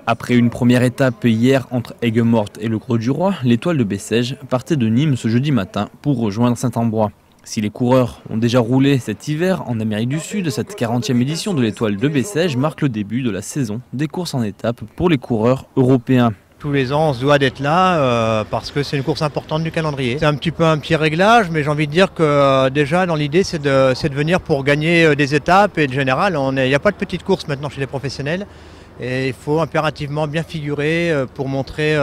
Après une première étape hier entre Aigues-Mortes et le Grau-du-Roi, l'Étoile de Bessèges partait de Nîmes ce jeudi matin pour rejoindre Saint-Ambrois. Si les coureurs ont déjà roulé cet hiver en Amérique du Sud, cette 40e édition de l'Étoile de Bessèges marque le début de la saison des courses en étape pour les coureurs européens. Tous les ans, on se doit d'être là parce que c'est une course importante du calendrier. C'est un petit réglage, mais j'ai envie de dire que déjà dans l'idée, c'est de venir pour gagner des étapes. Et de général, il n'y a pas de petites courses maintenant chez les professionnels. Et il faut impérativement bien figurer pour montrer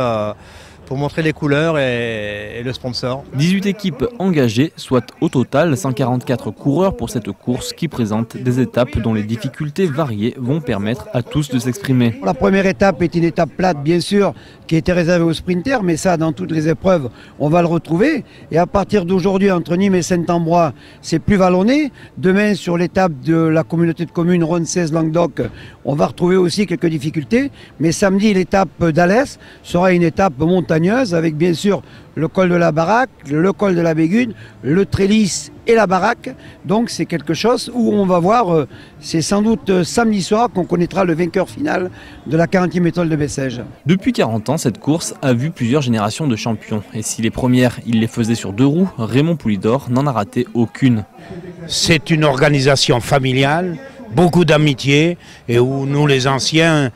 les couleurs et le sponsor. 18 équipes engagées, soit au total 144 coureurs pour cette course qui présente des étapes dont les difficultés variées vont permettre à tous de s'exprimer. La première étape est une étape plate, bien sûr, qui était réservée aux sprinters, mais ça, dans toutes les épreuves, on va le retrouver. Et à partir d'aujourd'hui, entre Nîmes et Saint-Ambrois, c'est plus vallonné. Demain, sur l'étape de la communauté de communes Rhône 16 Languedoc, on va retrouver aussi quelques difficultés. Mais samedi, l'étape d'Alès sera une étape montagneuse avec bien sûr le col de la Baraque, le col de la Bégude, le Trélis et la Baraque. Donc c'est quelque chose où on va voir, c'est sans doute samedi soir qu'on connaîtra le vainqueur final de la 40e étoile de Bessèges. Depuis 40 ans, cette course a vu plusieurs générations de champions. Et si les premières, il les faisait sur deux roues, Raymond Poulidor n'en a raté aucune. C'est une organisation familiale, beaucoup d'amitié, et où nous les anciens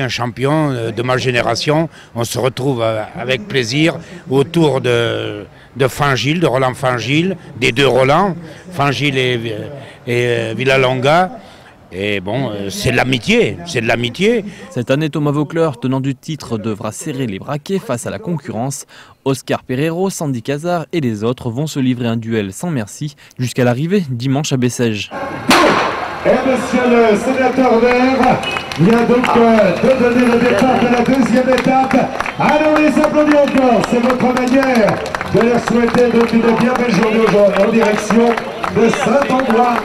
champions de ma génération, on se retrouve avec plaisir autour de Fingil, de Roland Fingil, des deux Roland, Fingil et Villalonga. Et bon, c'est de l'amitié, c'est de l'amitié. Cette année, Thomas Vaucleur, tenant du titre, devra serrer les braquets face à la concurrence. Oscar Pereiro, Sandy Cazard et les autres vont se livrer un duel sans merci jusqu'à l'arrivée dimanche à Bessèges. Et monsieur le sénateur vert vient donc de donner le départ de la deuxième étape. Allons les applaudir encore, c'est votre manière de leur souhaiter donc une bien belle journée en direction de Saint-Ambrois.